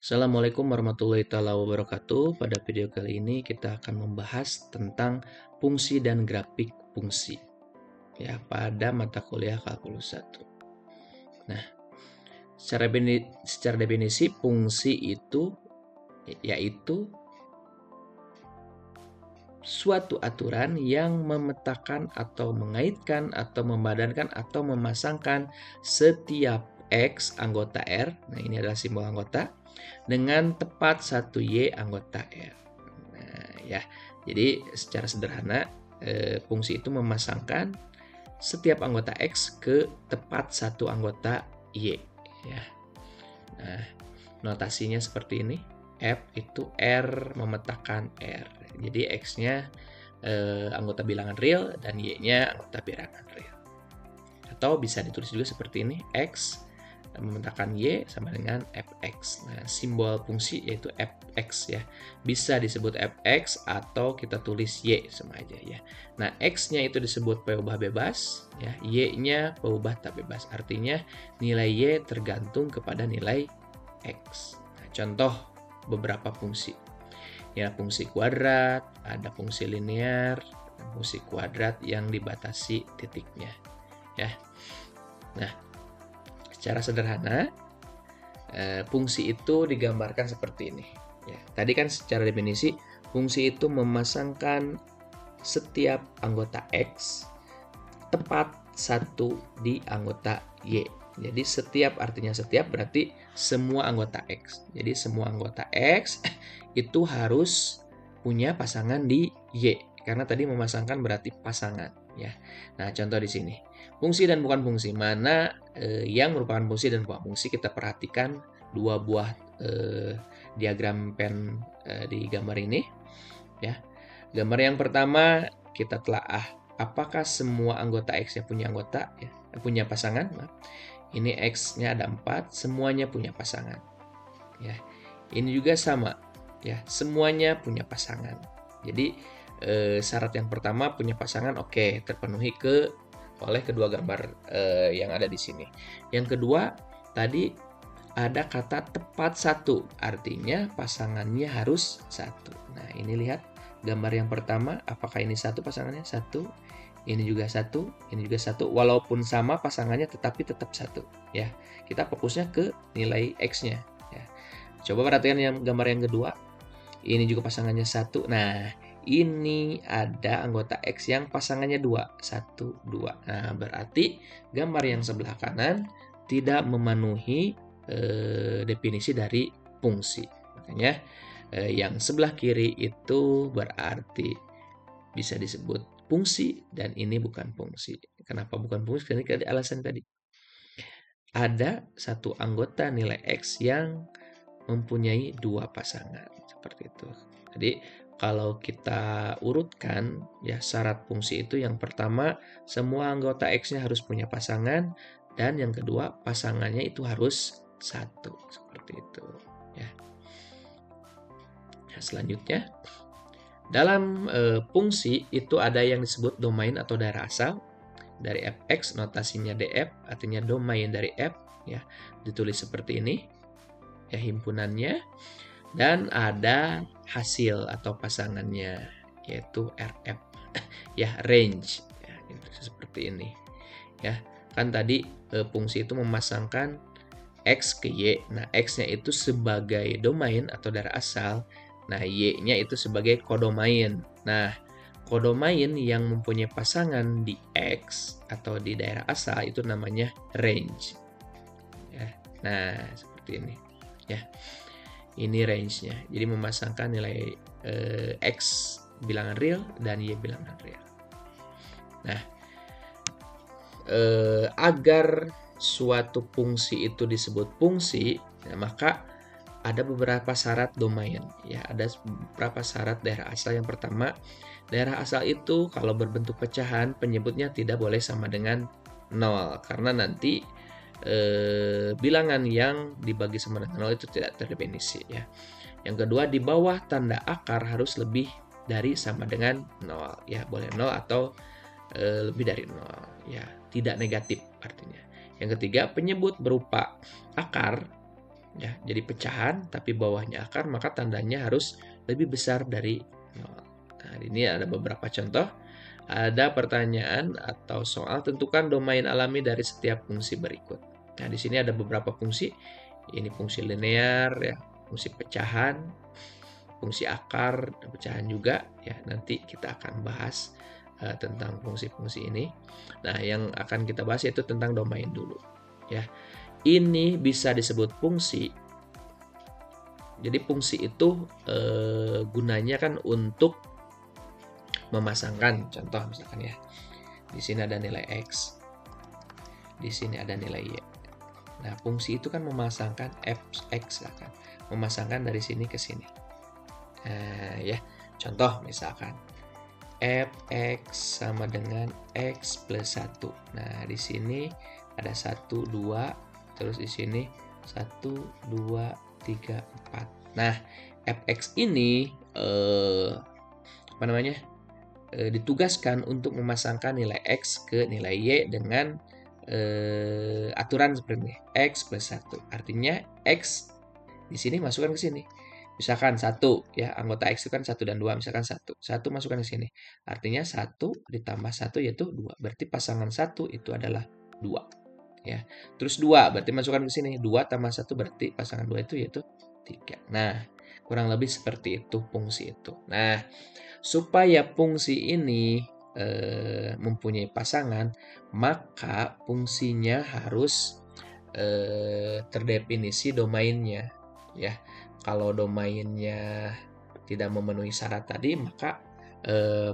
Assalamualaikum warahmatullahi wabarakatuh. Pada video kali ini kita akan membahas tentang fungsi dan grafik fungsi ya pada mata kuliah kalkulus 1. Nah, secara definisi fungsi itu yaitu suatu aturan yang memetakan atau mengaitkan atau memadankan atau memasangkan setiap X anggota R, nah ini adalah simbol anggota, dengan tepat 1Y anggota R. Nah, ya. Jadi secara sederhana fungsi itu memasangkan setiap anggota X ke tepat satu anggota Y, ya. Nah, notasinya seperti ini. F itu R memetakan R. Jadi X-nya anggota bilangan real dan Y-nya anggota bilangan real. Atau bisa ditulis juga seperti ini, X memetakan Y sama dengan Fx. Nah, simbol fungsi yaitu Fx ya. Bisa disebut Fx atau kita tulis Y sama aja ya. Nah, X-nya itu disebut peubah bebas ya, Y-nya peubah tak bebas. Artinya nilai Y tergantung kepada nilai X. Nah, contoh beberapa fungsi. Ya, fungsi kuadrat, ada fungsi linear, fungsi kuadrat yang dibatasi titiknya ya. Nah, secara sederhana fungsi itu digambarkan seperti ini ya. Tadi kan secara definisi fungsi itu memasangkan setiap anggota X tepat satu di anggota Y. Jadi setiap artinya setiap berarti semua anggota X. Jadi semua anggota X itu harus punya pasangan di Y. Karena tadi memasangkan berarti pasangan ya. Nah, contoh di sini. Fungsi dan bukan fungsi. Mana yang merupakan fungsi dan bukan fungsi, kita perhatikan dua buah diagram pen di gambar ini ya. Gambar yang pertama kita telaah apakah semua anggota X yang punya anggota ya, punya pasangan. Ini X-nya ada 4, semuanya punya pasangan. Ya. Ini juga sama ya, semuanya punya pasangan. Jadi syarat yang pertama punya pasangan oke, terpenuhi oleh kedua gambar yang ada di sini. Yang kedua, tadi ada kata tepat satu, artinya pasangannya harus satu. Nah, ini lihat gambar yang pertama, apakah ini satu pasangannya? Satu. Ini juga satu, ini juga satu. Walaupun sama pasangannya tetapi tetap satu ya. Kita fokusnya ke nilai X-nya ya. Coba perhatikan yang gambar yang kedua. Ini juga pasangannya satu. Nah, ini ada anggota X yang pasangannya 2, 1, 2. Nah, berarti gambar yang sebelah kanan tidak memenuhi definisi dari fungsi. Makanya yang sebelah kiri itu berarti bisa disebut fungsi dan ini bukan fungsi. Kenapa bukan fungsi? Karena alasan tadi. Ada satu anggota nilai X yang mempunyai dua pasangan. Seperti itu. Jadi kalau kita urutkan ya, syarat fungsi itu yang pertama semua anggota X-nya harus punya pasangan, dan yang kedua pasangannya itu harus satu. Seperti itu ya. Nah, selanjutnya dalam fungsi itu ada yang disebut domain atau daerah asal dari Fx, notasinya df, artinya domain dari F ya, ditulis seperti ini ya himpunannya, dan ada hasil atau pasangannya yaitu Rf ya, range ya, seperti ini ya. Kan tadi fungsi itu memasangkan X ke Y. Nah, X-nya itu sebagai domain atau daerah asal. Nah, Y-nya itu sebagai kodomain. Nah, kodomain yang mempunyai pasangan di X atau di daerah asal itu namanya range. Ya. Nah, seperti ini. Ya. Ini range-nya. Jadi memasangkan nilai X bilangan real dan Y bilangan real. Nah, agar suatu fungsi itu disebut fungsi, ya, maka ada beberapa syarat domain ya, ada beberapa syarat daerah asal. Yang pertama, daerah asal itu kalau berbentuk pecahan penyebutnya tidak boleh sama dengan 0 karena nanti bilangan yang dibagi sama dengan 0 itu tidak terdefinisi ya. Yang kedua, di bawah tanda akar harus lebih dari sama dengan 0 ya, boleh 0 atau lebih dari 0 ya, tidak negatif artinya. Yang ketiga, penyebut berupa akar Ya, jadi pecahan tapi bawahnya akar, maka tandanya harus lebih besar dari 0. Nah, ini ada beberapa contoh. Ada pertanyaan atau soal, tentukan domain alami dari setiap fungsi berikut. Nah, di sini ada beberapa fungsi. Ini fungsi linear, ya, fungsi pecahan, fungsi akar, dan pecahan juga. Ya, nanti kita akan bahas tentang fungsi-fungsi ini. Nah, yang akan kita bahas yaitu tentang domain dulu. Ya, ini bisa disebut fungsi. Jadi fungsi itu gunanya kan untuk memasangkan. Contoh misalkan ya, di sini ada nilai X, di sini ada nilai Y. Nah, fungsi itu kan memasangkan fx, kan, memasangkan dari sini ke sini. Nah, ya, contoh misalkan fx sama dengan x plus 1. Nah, di sini ada 1, 2, terus di sini 1, 2, 3, 4. Nah, fx ini apa namanya? Ditugaskan untuk memasangkan nilai X ke nilai Y dengan aturan seperti ini, X plus 1. Artinya X di sini masukkan ke sini. Misalkan 1, ya, anggota X itu kan 1 dan 2, misalkan 1. 1 masukkan ke sini. Artinya 1 ditambah 1 yaitu 2. Berarti pasangan 1 itu adalah 2. Ya. Terus 2 berarti masukkan ke sini. 2 tambah 1 berarti pasangan 2 itu yaitu 3. Nah, kurang lebih seperti itu fungsi itu. Nah, supaya fungsi ini mempunyai pasangan, maka fungsinya harus terdefinisi domainnya. Ya, kalau domainnya tidak memenuhi syarat tadi, maka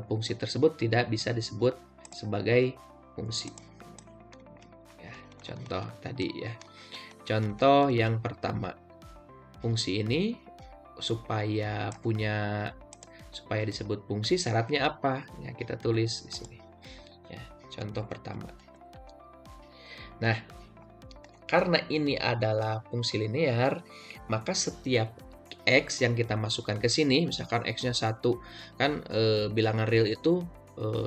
fungsi tersebut tidak bisa disebut sebagai fungsi. Ya, contoh tadi ya. Contoh yang pertama, fungsi ini supaya disebut fungsi, syaratnya apa? Ya, kita tulis di sini. Ya, contoh pertama. Nah, karena ini adalah fungsi linear, maka setiap X yang kita masukkan ke sini, misalkan X-nya 1, kan bilangan real itu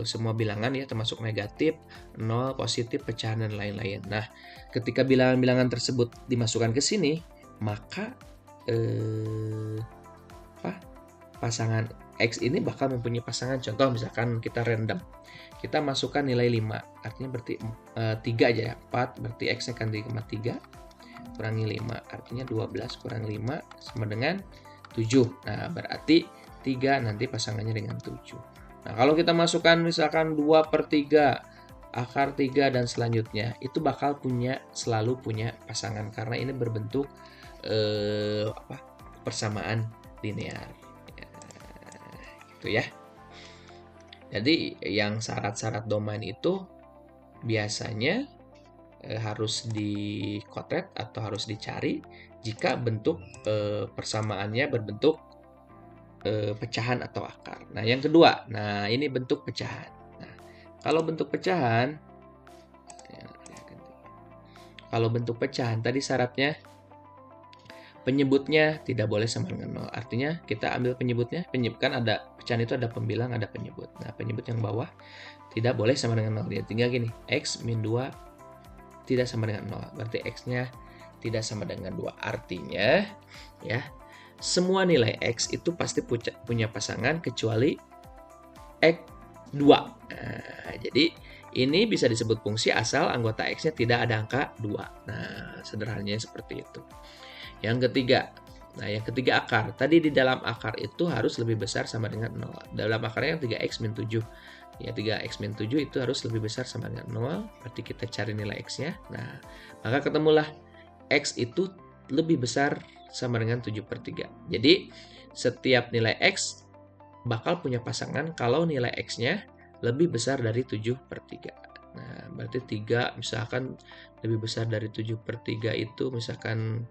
semua bilangan ya, termasuk negatif, 0, positif, pecahan, dan lain-lain. Nah, ketika bilangan-bilangan tersebut dimasukkan ke sini, maka pasangan X ini bakal mempunyai pasangan. Contoh misalkan kita random, kita masukkan nilai 5, artinya berarti 3 aja ya, 4 berarti X-nya kan 3,3 kurangi 5, artinya 12 kurang 5 sama dengan 7. Nah, berarti 3 nanti pasangannya dengan 7. Nah, kalau kita masukkan misalkan 2/3, akar 3 dan selanjutnya, itu bakal selalu punya pasangan karena ini berbentuk persamaan linear. Gitu ya. Jadi yang syarat-syarat domain itu biasanya harus dikotret atau harus dicari jika bentuk persamaannya berbentuk pecahan atau akar. Nah, yang kedua, nah ini bentuk pecahan. Nah, kalau bentuk pecahan, tadi syaratnya penyebutnya tidak boleh sama dengan 0. Artinya kita ambil penyebutnya, kan ada pecahan itu ada pembilang, ada penyebut. Nah, penyebut yang bawah tidak boleh sama dengan 0. Dia tinggal gini, X min 2 tidak sama dengan 0. Berarti X-nya tidak sama dengan 2. Artinya, ya, semua nilai X itu pasti punya pasangan kecuali X2. Nah, jadi ini bisa disebut fungsi asal anggota X-nya tidak ada angka 2. Nah, sederhananya seperti itu. Yang ketiga akar. Tadi di dalam akar itu harus lebih besar sama dengan 0. Dalam akarnya 3x min 7. Ya, 3x min 7 itu harus lebih besar sama dengan 0. Berarti kita cari nilai x-nya. Nah, maka ketemulah x itu lebih besar sama dengan 7/3. Jadi, setiap nilai x bakal punya pasangan kalau nilai x-nya lebih besar dari 7/3. Nah, berarti 3 misalkan lebih besar dari 7/3 itu misalkan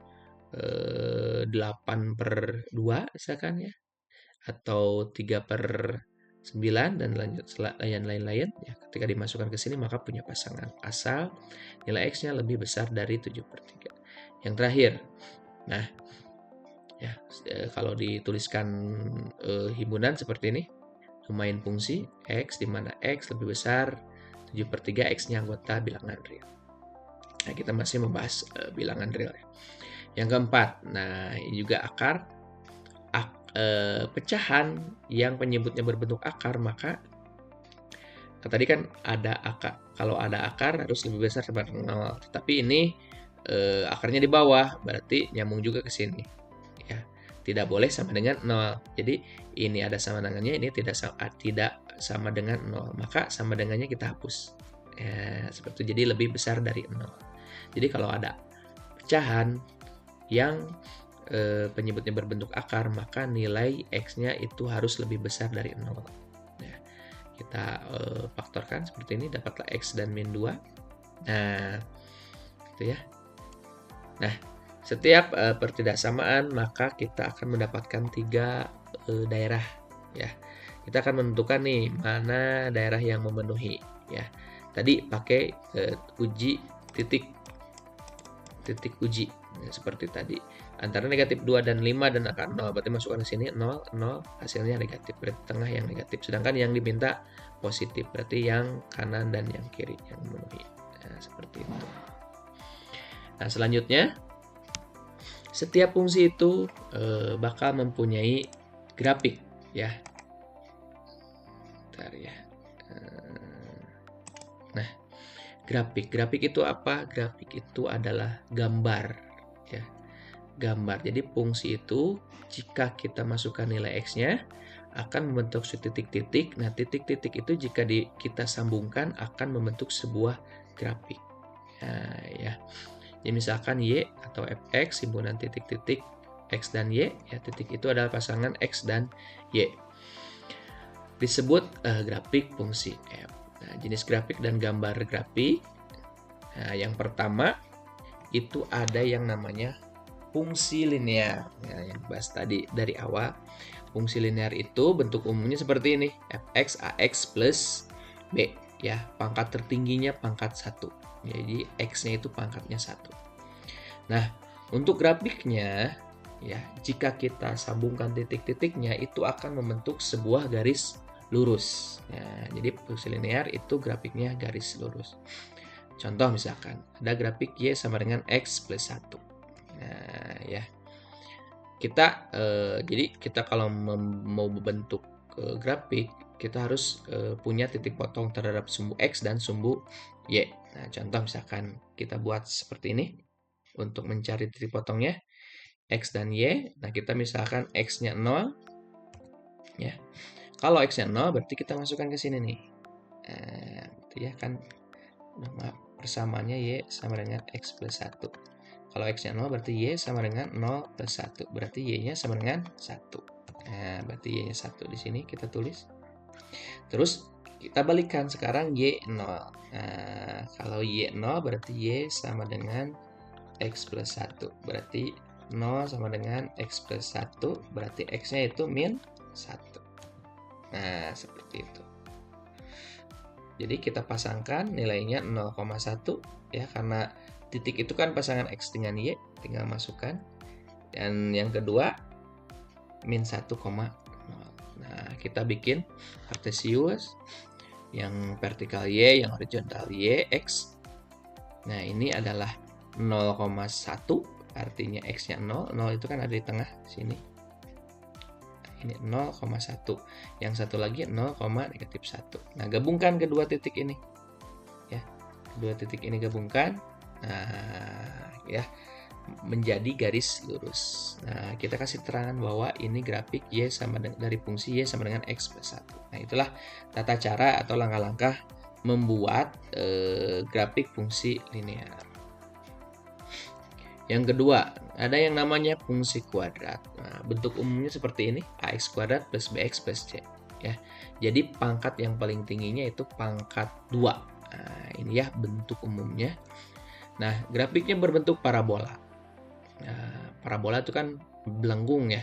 8/2 misalkan ya, atau 3/9 dan lain-lain ya. Ketika dimasukkan ke sini maka punya pasangan asal nilai X-nya lebih besar dari 7/3. Yang terakhir, nah ya, kalau dituliskan himpunan seperti ini, domain fungsi X di mana X lebih besar 7/3, X-nya anggota bilangan real. Nah, kita masih membahas bilangan real ya. Yang keempat, nah ini juga akar. Pecahan yang penyebutnya berbentuk akar, maka tadi kan ada akar. Kalau ada akar harus lebih besar daripada 0. Tapi ini akarnya di bawah, berarti nyambung juga ke sini. Ya, tidak boleh sama dengan 0. Jadi ini ada sama dengannya, ini tidak sama dengan 0. Maka sama dengannya kita hapus. Ya, seperti itu. Jadi lebih besar dari 0. Jadi kalau ada pecahan yang penyebutnya berbentuk akar, maka nilai X-nya itu harus lebih besar dari 0. Nah, kita faktorkan seperti ini, dapatlah X dan min 2. Nah, itu ya. Nah, setiap pertidaksamaan maka kita akan mendapatkan 3 daerah ya. Kita akan menentukan nih mana daerah yang memenuhi ya. Tadi pakai uji titik uji ya, seperti tadi. Antara negatif 2 dan 5 dan angka 0, berarti masukkan ke sini 0, 0, hasilnya negatif, berarti tengah yang negatif. Sedangkan yang diminta positif, berarti yang kanan dan yang kiri yang memenuhi. Nah, seperti itu. Nah, selanjutnya, setiap fungsi itu bakal mempunyai grafik, ya. Bentar ya. Nah, grafik itu apa? Grafik itu adalah gambar, ya. Gambar. Jadi fungsi itu jika kita masukkan nilai X-nya akan membentuk titik-titik. Nah, titik-titik itu jika kita sambungkan akan membentuk sebuah grafik. Nah, ya. Jadi misalkan Y atau Fx himpunan titik-titik X dan Y, ya titik itu adalah pasangan X dan Y. Disebut grafik fungsi F. Nah, jenis grafik dan gambar grafik. Nah, yang pertama itu ada yang namanya fungsi linear. Ya, yang bahas tadi dari awal. Fungsi linear itu bentuk umumnya seperti ini. Fx Ax plus B. Ya, pangkat tertingginya pangkat 1. Jadi X-nya itu pangkatnya 1. Nah, untuk grafiknya, ya, jika kita sambungkan titik-titiknya itu akan membentuk sebuah garis lurus. Ya, jadi fungsi linear itu grafiknya garis lurus. Contoh misalkan, ada grafik Y sama dengan X plus 1. Nah, ya. Jadi kita kalau mau membentuk grafik, kita harus punya titik potong terhadap sumbu X dan sumbu Y. Nah, contoh misalkan kita buat seperti ini untuk mencari titik potongnya X dan Y. Nah, kita misalkan X-nya 0 ya. Kalau X-nya 0 berarti kita masukkan ke sini nih. Nah, gitu ya kan. Maaf, persamaannya Y sama dengan X plus 1. Kalau X-nya 0 berarti Y sama dengan 0 plus 1. Berarti Y-nya sama dengan 1. Nah, berarti Y-nya 1 di sini kita tulis. Terus kita balikan sekarang Y 0. Nah, kalau Y 0 berarti Y sama dengan X plus 1. Berarti 0 sama dengan X plus 1. Berarti X-nya itu min 1. Nah, seperti itu. Jadi kita pasangkan nilainya 0,1 ya, karena titik itu kan pasangan X dengan Y, tinggal masukkan. Dan yang kedua min 1,0. Nah, kita bikin kartesius yang vertikal Y, yang horizontal Y, X. Nah, ini adalah 0,1, artinya X-nya 0. 0 itu kan ada di tengah sini. Ini 0,1. Yang satu lagi 0,-1. Nah, gabungkan kedua titik ini. Ya. Kedua titik ini gabungkan. Nah, ya, menjadi garis lurus. Nah, kita kasih terangan bahwa ini grafik Y sama dari fungsi Y sama dengan X plus 1. Nah, itulah tata cara atau langkah-langkah membuat grafik fungsi linear. Yang kedua, ada yang namanya fungsi kuadrat. Nah, bentuk umumnya seperti ini, ax kuadrat plus bx plus c. Ya. Jadi pangkat yang paling tingginya itu pangkat 2. Nah, ini ya bentuk umumnya. Nah, grafiknya berbentuk parabola. Nah, parabola itu kan belenggung ya.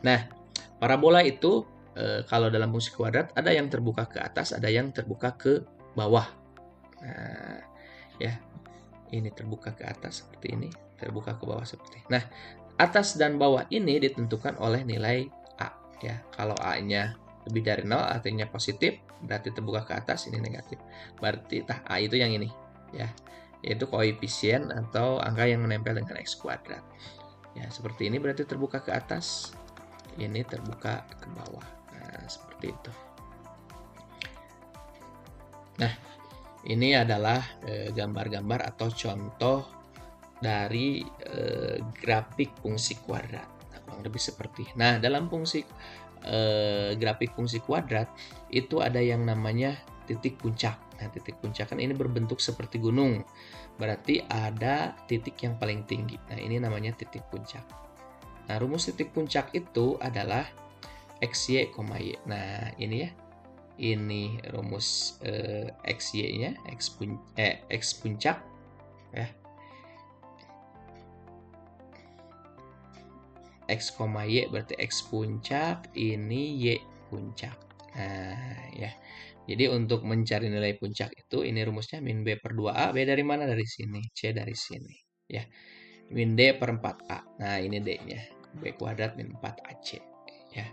Nah, parabola itu kalau dalam fungsi kuadrat ada yang terbuka ke atas, ada yang terbuka ke bawah. Nah, ya. Ini terbuka ke atas seperti ini, terbuka ke bawah seperti ini. Nah, atas dan bawah ini ditentukan oleh nilai A ya. Kalau A-nya lebih dari 0 artinya positif, berarti terbuka ke atas, ini negatif. Berarti A itu yang ini ya, yaitu koefisien atau angka yang menempel dengan X kuadrat. Ya, seperti ini berarti terbuka ke atas, ini terbuka ke bawah. Nah, seperti itu. Nah, ini adalah gambar-gambar atau contoh dari grafik fungsi kuadrat. Nah, kurang lebih seperti. Nah, dalam fungsi grafik fungsi kuadrat itu ada yang namanya titik puncak. Nah, titik puncak kan ini berbentuk seperti gunung. Berarti ada titik yang paling tinggi. Nah, ini namanya titik puncak. Nah, rumus titik puncak itu adalah x, y, y. Nah, ini ya. Ini rumus x, y-nya, x puncak ya. X, y berarti x puncak, ini y puncak. Nah, ya. Jadi untuk mencari nilai puncak itu ini rumusnya min B per 2A. B dari mana? Dari sini. C dari sini. Ya. Min D per 4A. Nah, ini D-nya. B kuadrat min 4AC. Ya.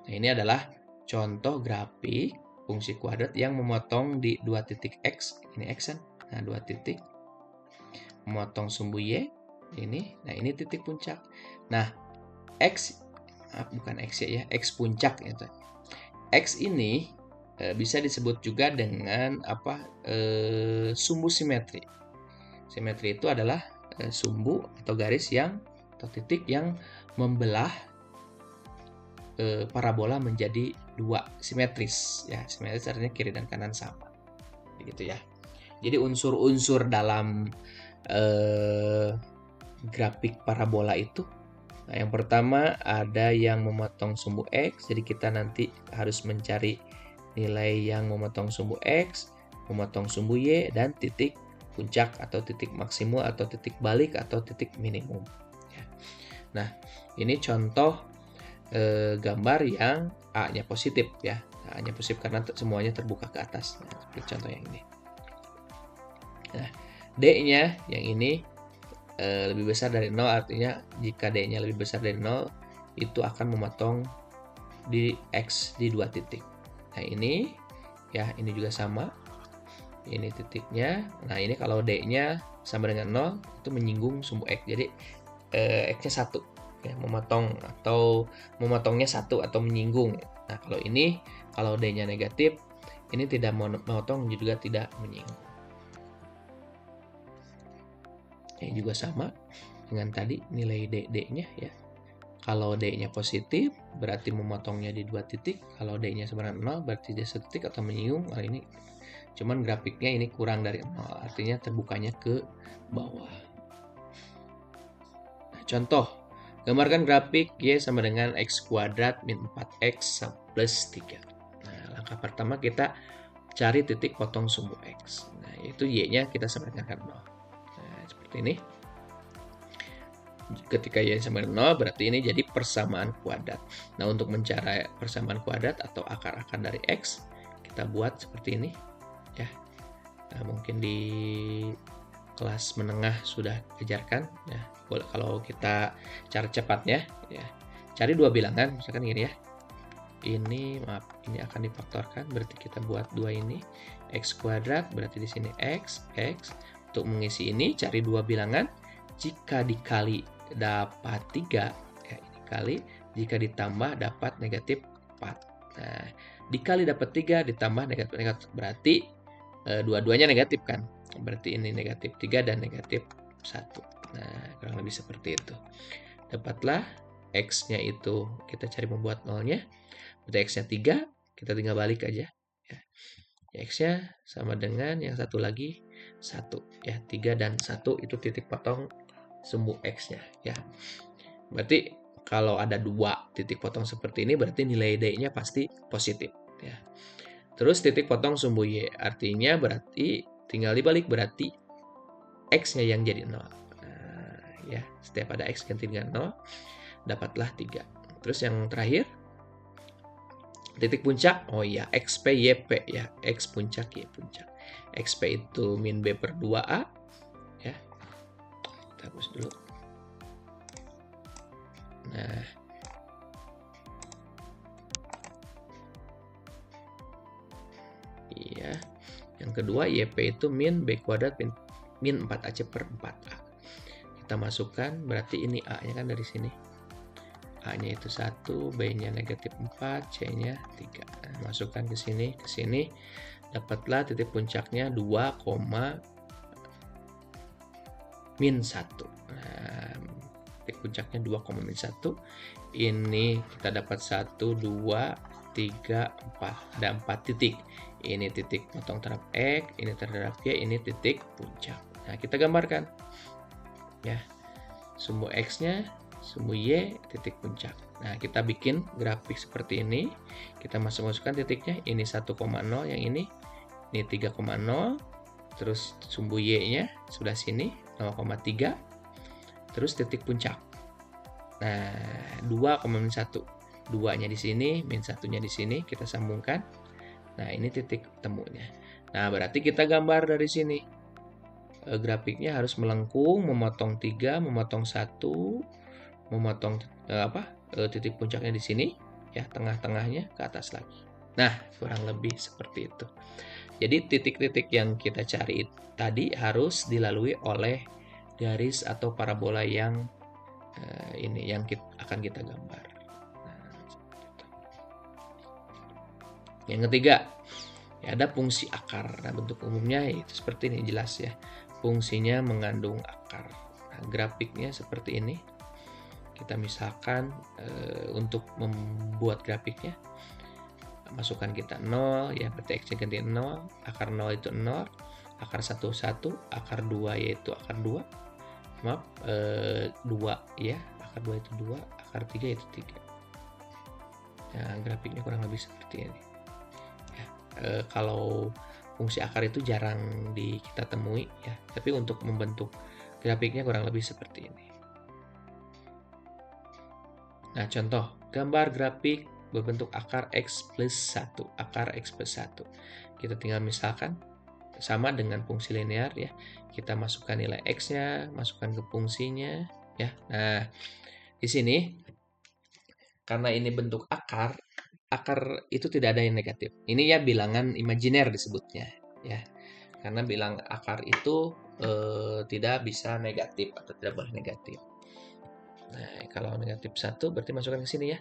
Nah, ini adalah contoh grafik fungsi kuadrat yang memotong di 2 titik X. Ini X kan. Nah, 2 titik. Memotong sumbu Y. Ini. Nah, ini titik puncak. Nah, X, bukan X ya, X puncak gitu. X ini bisa disebut juga dengan sumbu simetri. Simetri itu adalah sumbu atau garis yang atau titik yang membelah parabola menjadi dua, simetris ya. Simetris artinya kiri dan kanan sama, begitu ya. Jadi unsur-unsur dalam grafik parabola itu, nah, yang pertama ada yang memotong sumbu X, jadi kita nanti harus mencari nilai yang memotong sumbu X, memotong sumbu Y, dan titik puncak atau titik maksimum atau titik balik atau titik minimum. Nah, ini contoh gambar yang A-nya positif ya. A-nya positif karena semuanya terbuka ke atas. Nah, seperti contoh yang ini. Nah, D-nya yang ini lebih besar dari 0, artinya jika D-nya lebih besar dari 0 itu akan memotong di X di 2 titik. Nah, ini ya, ini juga sama. Ini titiknya. Nah, ini kalau D-nya sama dengan 0 itu menyinggung sumbu X. Jadi X-nya 1. Ya, memotong atau memotongnya 1 atau menyinggung. Nah, kalau ini kalau D-nya negatif, ini tidak memotong juga tidak menyinggung. Ini juga sama dengan tadi nilai D-nya ya. Kalau D-nya positif berarti memotongnya di 2 titik. Kalau D-nya sama dengan 0 berarti dia 1 titik atau menyinggung. Nah, ini cuman grafiknya ini kurang dari 0, artinya terbukanya ke bawah. Nah, contoh, gambarkan grafik Y sama dengan X kuadrat min 4X plus 3. Nah, langkah pertama kita cari titik potong sumbu X. Nah, itu Y-nya kita samakan 0. Nah, seperti ini. Ketika Y sama dengan 0, berarti ini jadi persamaan kuadrat. Nah, untuk mencari persamaan kuadrat atau akar-akar dari X, kita buat seperti ini. Ya. Nah, mungkin di kelas menengah sudah ajarkan ya. Kalau kita cara cepatnya ya, cari 2 bilangan misalkan gini ya. Ini akan difaktorkan, berarti kita buat 2 ini X kuadrat, berarti di sini X. Untuk mengisi ini cari 2 bilangan, jika dikali dapat 3 ya, ini kali, jika ditambah dapat negatif 4. Nah, dikali dapat 3 ditambah negatif berarti dua-duanya negatif kan, berarti ini negatif 3 dan negatif 1. Nah, kurang lebih seperti itu. Dapatlah X-nya itu kita cari membuat nolnya, berarti X-nya 3, kita tinggal balik aja ya. X-nya sama dengan yang satu lagi 1 ya, 3 dan 1 itu titik potong sumbu X-nya ya. Berarti kalau ada 2 titik potong seperti ini berarti nilai D-nya pasti positif ya. Terus titik potong sumbu Y, artinya berarti tinggal dibalik, berarti X-nya yang jadi 0. Nah, ya, setiap ada X ganti dengan 0, dapatlah 3. Terus yang terakhir, titik puncak, oh iya, XP, YP ya, X puncak, Y puncak. XP itu min B per 2A, ya. Kita hapus dulu. Nah, iya. Yang kedua YP itu min B kuadrat min 4AC per 4A. kita masukkan, berarti ini A-nya kan dari sini. A-nya itu 1, B-nya negatif 4, C-nya 3. Nah, masukkan ke sini, dapatlah titik puncaknya 2, min 1. Nah, titik puncaknya 2, min 1. Ini kita dapat 1, 2, 3, 4. Ada 4 titik. Ini titik potong terhadap X, ini terhadap Y, ini titik puncak. Nah, kita gambarkan. Ya. Sumbu X-nya, sumbu Y, titik puncak. Nah, kita bikin grafik seperti ini. Kita masukkan titiknya. Ini 1,0, yang ini 3,0. Terus sumbu Y-nya sebelah sini 0,3. Terus titik puncak. Nah, 2, min 1. 2-nya di sini, min 1-nya di sini, kita sambungkan. Nah, ini titik temunya. Nah, berarti kita gambar dari sini. Grafiknya harus melengkung, memotong 3, memotong 1, memotong titik puncaknya di sini, ya, tengah-tengahnya ke atas lagi. Nah, kurang lebih seperti itu. Jadi titik-titik yang kita cari tadi harus dilalui oleh garis atau parabola yang ini yang akan kita gambar. Nah, seperti itu. Yang ketiga, ya, ada fungsi akar. Nah, bentuk umumnya itu seperti ini, jelas ya. Fungsinya mengandung akar. Nah, grafiknya seperti ini. Kita misalkan untuk membuat grafiknya, masukkan kita 0, ya, berarti X-nya ganti 0, akar 0 itu 0, akar 1, 1, akar 2 yaitu akar 2, maaf, 2, ya, akar 2 itu 2, akar 3 itu 3. Nah, grafiknya kurang lebih seperti ini. Ya, kalau fungsi akar itu jarang kita temui, ya, tapi untuk membentuk grafiknya kurang lebih seperti ini. Nah, contoh gambar grafik berbentuk akar X plus 1, akar X plus 1. Kita tinggal misalkan sama dengan fungsi linear, ya. Kita masukkan nilai X-nya, masukkan ke fungsinya, ya. Nah, di sini karena ini bentuk akar itu tidak ada yang negatif. Ini ya bilangan imajiner disebutnya, ya. Karena bilang akar itu tidak bisa negatif atau tidak boleh negatif. Nah, kalau negatif 1 berarti masukkan ke sini, ya.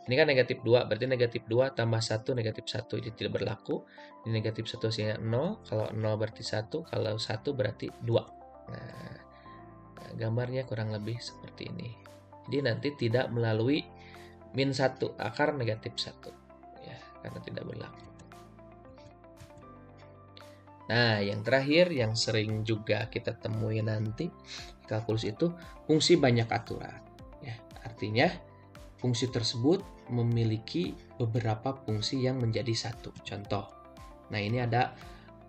Ini kan negatif 2, berarti negatif 2 tambah 1 negatif 1, jadi tidak berlaku. Ini negatif 1 hasilnya 0, kalau 0 berarti 1, kalau 1 berarti 2. Nah, gambarnya kurang lebih seperti ini. Jadi nanti tidak melalui min 1, akar negatif 1. Ya, karena tidak berlaku. Nah, yang terakhir yang sering juga kita temui nanti kalkulus itu fungsi banyak aturan. Ya, artinya fungsi tersebut memiliki beberapa fungsi yang menjadi satu. Contoh, nah ini ada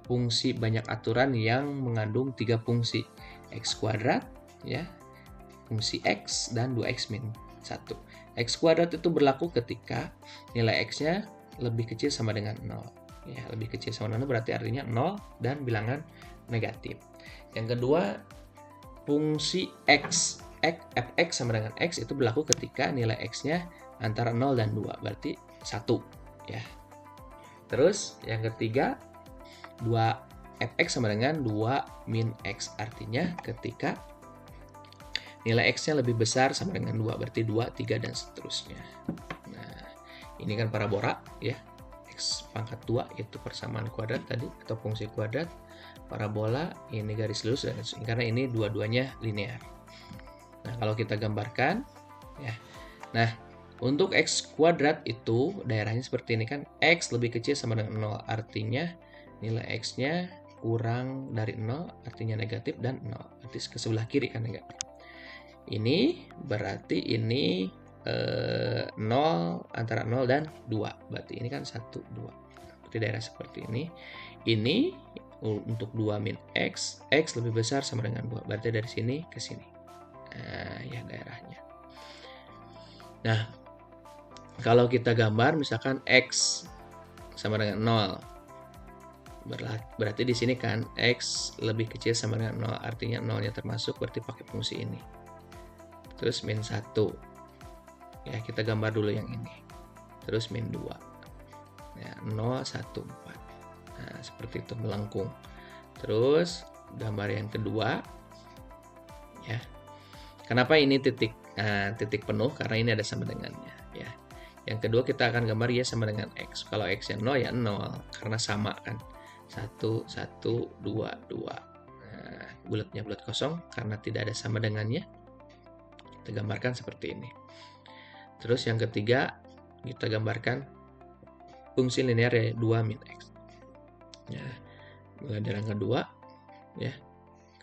fungsi banyak aturan yang mengandung 3 fungsi. X kuadrat, ya, fungsi X, dan 2X min 1. X kuadrat itu berlaku ketika nilai X-nya lebih kecil sama dengan 0. Ya, lebih kecil sama 0 berarti artinya 0 dan bilangan negatif. Yang kedua, fungsi X, fx sama dengan X itu berlaku ketika nilai X-nya antara 0 dan 2, berarti 1, ya. Terus yang ketiga, 2fx sama dengan 2 min X, artinya ketika nilai X-nya lebih besar sama dengan 2, berarti 2, 3, dan seterusnya. Nah, ini kan parabola, ya. X pangkat 2 itu persamaan kuadrat tadi atau fungsi kuadrat. Parabola ini garis lurus, dan karena ini dua-duanya linear. Nah, kalau kita gambarkan, ya. Nah, untuk X kuadrat itu daerahnya seperti ini kan, X lebih kecil sama dengan 0, artinya nilai X-nya kurang dari 0, artinya negatif, dan 0, berarti ke sebelah kiri kan negatif. Ini berarti ini 0, antara 0 dan 2, berarti ini kan 1, 2. Berarti daerah seperti ini. Ini untuk 2 min X, X lebih besar sama dengan 2, berarti dari sini ke sini. Nah, ya daerahnya. Nah, kalau kita gambar misalkan X sama dengan 0, berarti di sini kan X lebih kecil sama dengan 0, artinya 0-nya termasuk, berarti pakai fungsi ini. Terus min 1, ya, kita gambar dulu yang ini. Terus min 2, ya, 0, 1, 4. Nah, seperti itu melengkung. Terus gambar yang kedua, ya, Kenapa ini titik penuh? Karena ini ada sama dengannya ya. Yang kedua kita akan gambar Y sama dengan X. Kalau X yang 0 ya 0 karena sama kan. 1, 1, 2, 2. Nah, bulatnya bulat kosong karena tidak ada sama dengannya. Kita gambarkan seperti ini. Terus yang ketiga kita gambarkan fungsi linear ya 2 min X. Ya, mulai dari angka 2 ya.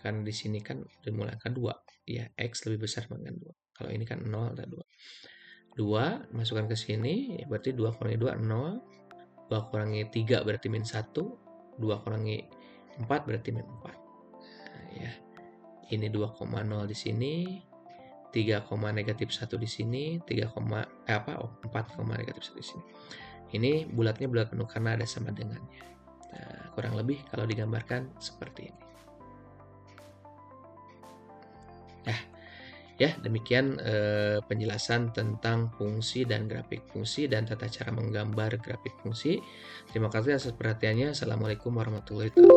Karena di sini kan dimulai angka 2 ya, X lebih besar dengan 2. Kalau ini kan 0 ada 2. 2 masukkan ke sini ya, berarti 2 kurangi 2 0. 2 kurangi 3 berarti min 1. 2 kurangi 4 berarti min 4. Nah, ya. Ini 2,0 di sini. 3, negatif 1 di sini. 4, negatif 1 di sini. Ini bulatnya bulat penuh karena ada sama dengannya. Nah, kurang lebih kalau digambarkan seperti ini. Ya, demikian penjelasan tentang fungsi dan grafik fungsi dan tata cara menggambar grafik fungsi. Terima kasih atas perhatiannya. Assalamualaikum warahmatullahi wabarakatuh.